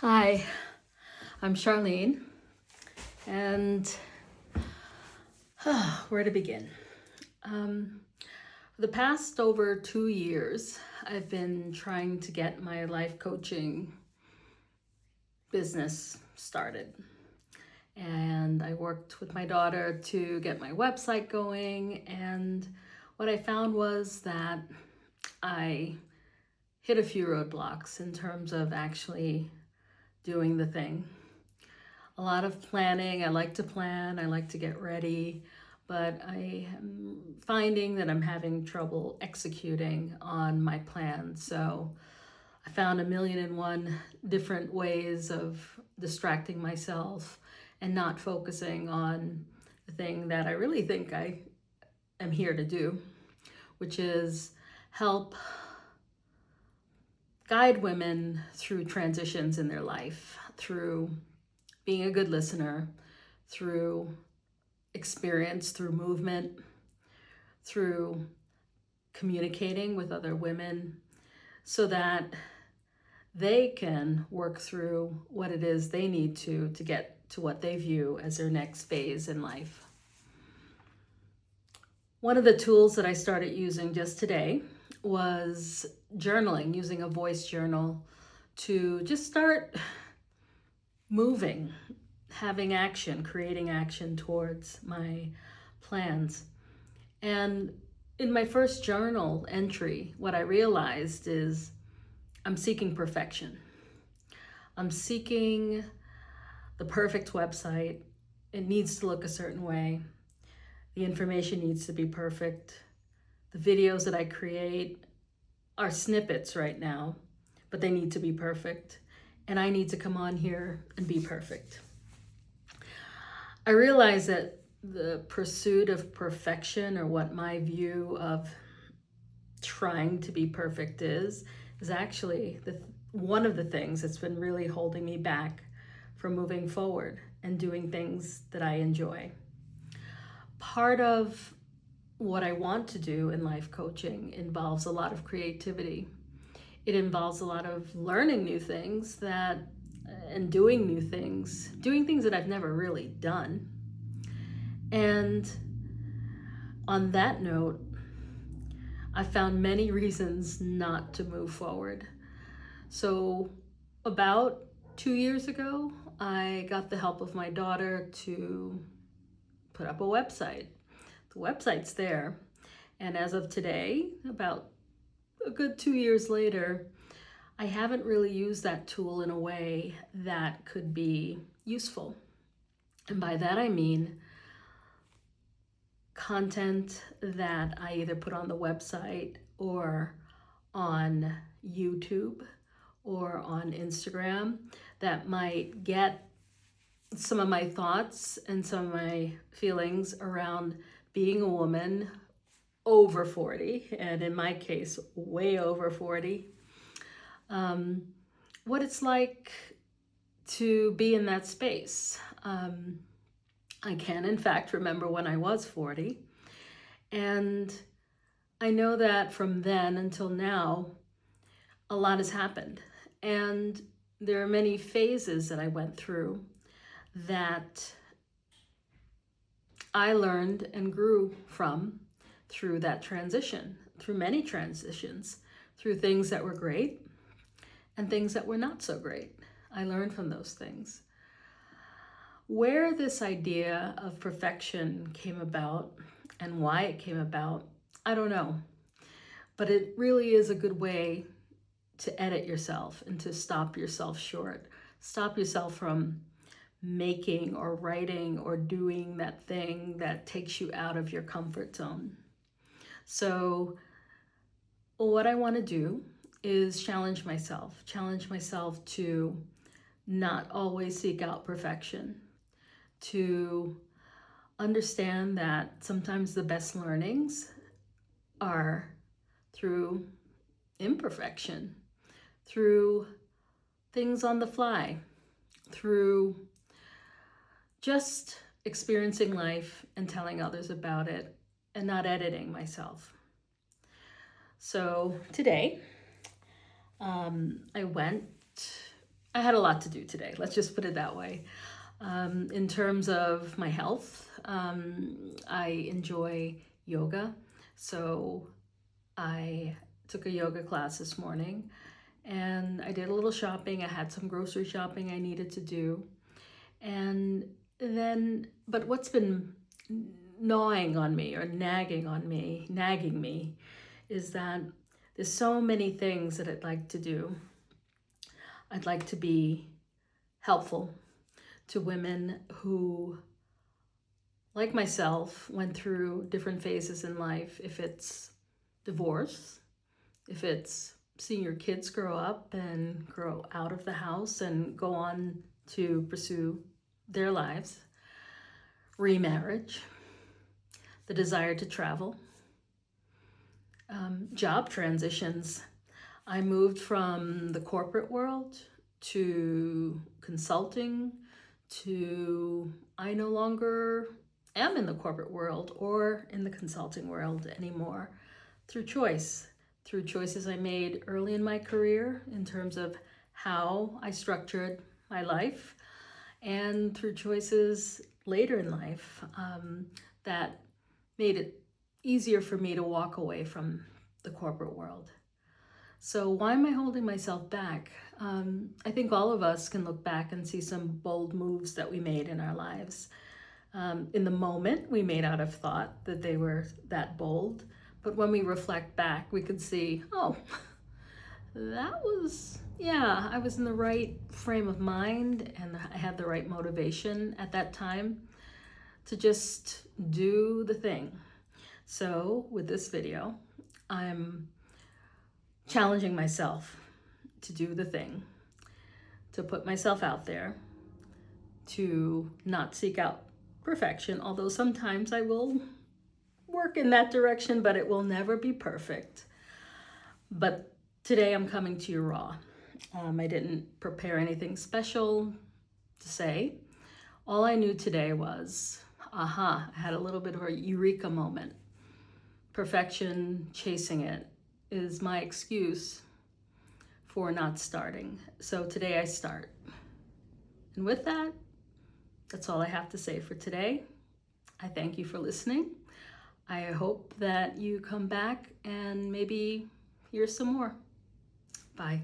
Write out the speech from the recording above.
Hi, I'm Charlene, and where to begin? For the past over 2 years, I've been trying to get my life coaching business started. And I worked with my daughter to get my website going, and what I found was that I hit a few roadblocks in terms of actually doing the thing. A lot of planning. I like to plan, I like to get ready, but I am finding that I'm having trouble executing on my plan. So I found a million and one different ways of distracting myself and not focusing on the thing that I really think I am here to do, which is help guide women through transitions in their life, through being a good listener, through experience, through movement, through communicating with other women, so that they can work through what it is they need to get to what they view as their next phase in life. One of the tools that I started using just today was journaling, using a voice journal to just start moving, having action, creating action towards my plans. And in my first journal entry, what I realized is I'm seeking perfection. I'm seeking the perfect website. It needs to look a certain way. The information needs to be perfect. The videos that I create are snippets right now, but they need to be perfect. And I need to come on here and be perfect. I realize that the pursuit of perfection, or what my view of trying to be perfect is actually one of the things that's been really holding me back from moving forward and doing things that I enjoy. Part of what I want to do in life coaching involves a lot of creativity. It involves a lot of learning new things and doing things that I've never really done. And on that note, I found many reasons not to move forward. So about 2 years ago, I got the help of my daughter to put up a website. The website's there. And as of today, about a good 2 years later, I haven't really used that tool in a way that could be useful. And by that I mean content that I either put on the website or on YouTube or on Instagram that might get some of my thoughts and some of my feelings around being a woman over 40, and in my case, way over 40. What it's like to be in that space. I can, in fact, remember when I was 40. And I know that from then until now, a lot has happened. And there are many phases that I went through that I learned and grew from through that transition, through many transitions, through things that were great and things that were not so great. I learned from those things. Where this idea of perfection came about and why it came about, I don't know. But it really is a good way to edit yourself and to stop yourself short. Stop yourself from making or writing or doing that thing that takes you out of your comfort zone. So what I want to do is challenge myself to not always seek out perfection, to understand that sometimes the best learnings are through imperfection, through things on the fly, through just experiencing life and telling others about it and not editing myself. So today, I went I had a lot to do today. Let's just put it that way. In terms of my health, I enjoy yoga. So I took a yoga class this morning and I did a little shopping. I had some grocery shopping I needed to do. And then, but what's been gnawing on me or nagging me is that there's so many things that I'd like to do. I'd like to be helpful to women who, like myself, went through different phases in life. If it's divorce, if it's seeing your kids grow up and grow out of the house and go on to pursue their lives, remarriage, the desire to travel, job transitions. I moved from the corporate world to consulting to I no longer am in the corporate world or in the consulting world anymore through choices I made early in my career in terms of how I structured my life, and through choices later in life that made it easier for me to walk away from the corporate world. So why am I holding myself back? I think all of us can look back and see some bold moves that we made in our lives. In the moment, we may not have thought that they were that bold, but when we reflect back, we could see, oh, I was in the right frame of mind and I had the right motivation at that time to just do the thing. So with this video, I'm challenging myself to do the thing, to put myself out there, to not seek out perfection, although sometimes I will work in that direction, but it will never be perfect. But today I'm coming to you raw. I didn't prepare anything special to say. All I knew today was, I had a little bit of a eureka moment. Perfection, chasing it, is my excuse for not starting. So today I start. And with that, that's all I have to say for today. I thank you for listening. I hope that you come back and maybe hear some more. Bye.